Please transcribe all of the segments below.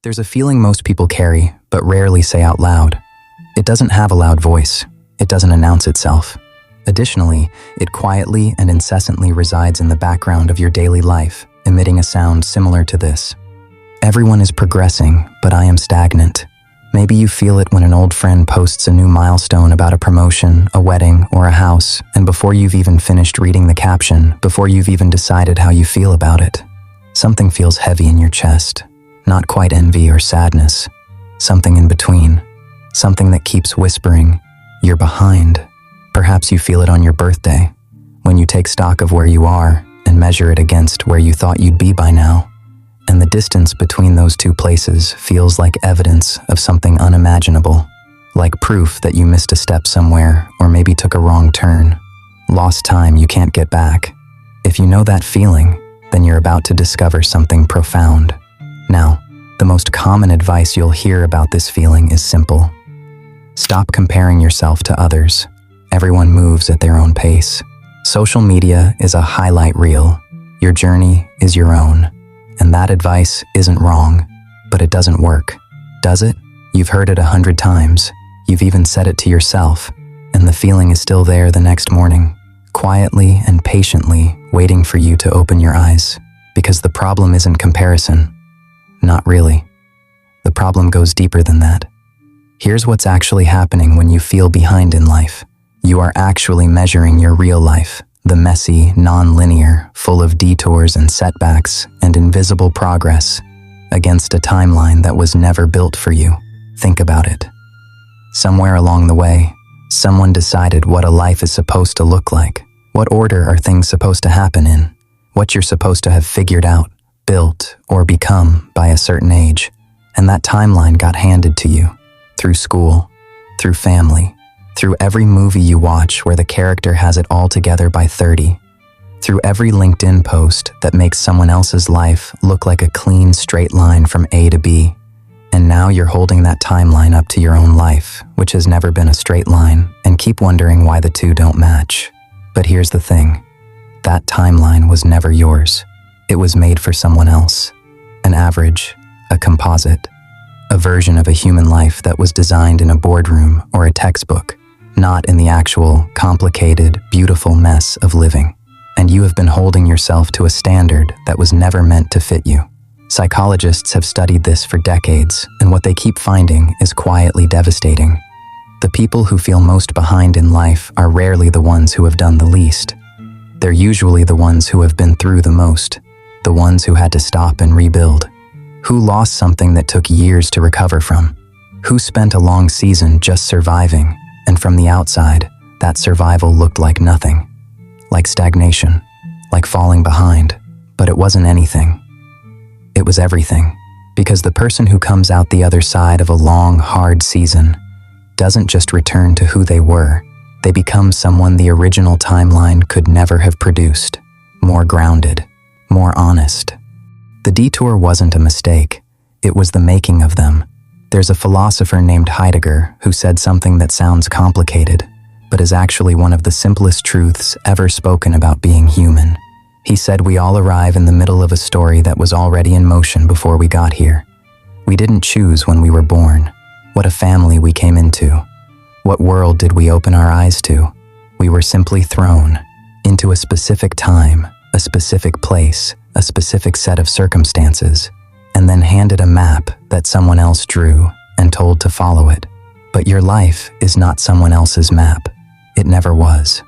There's a feeling most people carry, but rarely say out loud. It doesn't have a loud voice. It doesn't announce itself. Additionally, it quietly and incessantly resides in the background of your daily life, emitting a sound similar to this. Everyone is progressing, but I am stagnant. Maybe you feel it when an old friend posts a new milestone about a promotion, a wedding, or a house, and before you've even finished reading the caption, before you've even decided how you feel about it, something feels heavy in your chest. Not quite envy or sadness. Something in between. Something that keeps whispering, "You're behind." Perhaps you feel it on your birthday, when you take stock of where you are and measure it against where you thought you'd be by now. And the distance between those two places feels like evidence of something unimaginable, like proof that you missed a step somewhere or maybe took a wrong turn. Lost time you can't get back. If you know that feeling, then you're about to discover something profound. Now, the most common advice you'll hear about this feeling is simple. Stop comparing yourself to others. Everyone moves at their own pace. Social media is a highlight reel. Your journey is your own. And that advice isn't wrong, but it doesn't work. Does it? You've heard it 100 times. You've even said it to yourself, and the feeling is still there the next morning, quietly and patiently waiting for you to open your eyes. Because the problem isn't comparison. Not really. The problem goes deeper than that. Here's what's actually happening when you feel behind in life. You are actually measuring your real life, the messy, non-linear, full of detours and setbacks and invisible progress, against a timeline that was never built for you. Think about it. Somewhere along the way, someone decided what a life is supposed to look like. What order are things supposed to happen in? What you're supposed to have figured out, built, or become by a certain age. And that timeline got handed to you, through school, through family, through every movie you watch where the character has it all together by 30, through every LinkedIn post that makes someone else's life look like a clean, straight line from A to B. And now you're holding that timeline up to your own life, which has never been a straight line, and keep wondering why the two don't match. But here's the thing. That timeline was never yours. It was made for someone else. An average, a composite, a version of a human life that was designed in a boardroom or a textbook, not in the actual, complicated, beautiful mess of living. And you have been holding yourself to a standard that was never meant to fit you. Psychologists have studied this for decades, and what they keep finding is quietly devastating. The people who feel most behind in life are rarely the ones who have done the least. They're usually the ones who have been through the most, the ones who had to stop and rebuild, who lost something that took years to recover from, who spent a long season just surviving, and from the outside, that survival looked like nothing, like stagnation, like falling behind, but it wasn't anything. It was everything, because the person who comes out the other side of a long, hard season doesn't just return to who they were, they become someone the original timeline could never have produced, more grounded, more honest. The detour wasn't a mistake, it was the making of them. There's a philosopher named Heidegger who said something that sounds complicated, but is actually one of the simplest truths ever spoken about being human. He said we all arrive in the middle of a story that was already in motion before we got here. We didn't choose when we were born, what a family we came into. What world did we open our eyes to? We were simply thrown into a specific time, a specific place, a specific set of circumstances, and then handed a map that someone else drew and told to follow it. But your life is not someone else's map. It never was.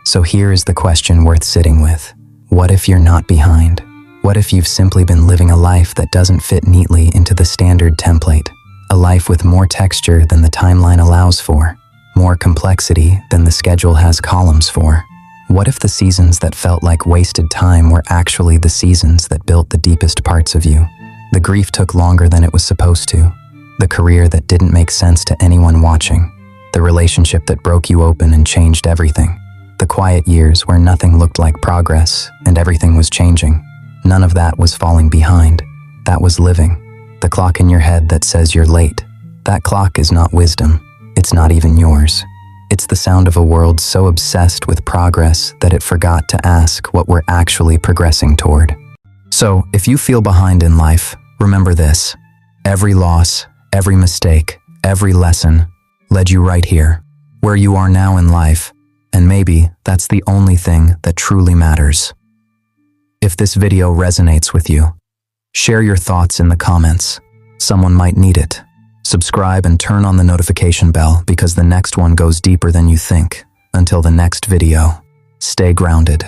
So here is the question worth sitting with. What if you're not behind? What if you've simply been living a life that doesn't fit neatly into the standard template? A life with more texture than the timeline allows for, more complexity than the schedule has columns for. What if the seasons that felt like wasted time were actually the seasons that built the deepest parts of you? The grief took longer than it was supposed to. The career that didn't make sense to anyone watching. The relationship that broke you open and changed everything. The quiet years where nothing looked like progress and everything was changing. None of that was falling behind. That was living. The clock in your head that says you're late. That clock is not wisdom. It's not even yours. It's the sound of a world so obsessed with progress that it forgot to ask what we're actually progressing toward. So, if you feel behind in life, remember this. Every loss, every mistake, every lesson led you right here, where you are now in life, and maybe that's the only thing that truly matters. If this video resonates with you, share your thoughts in the comments. Someone might need it. Subscribe and turn on the notification bell because the next one goes deeper than you think. Until the next video, stay grounded.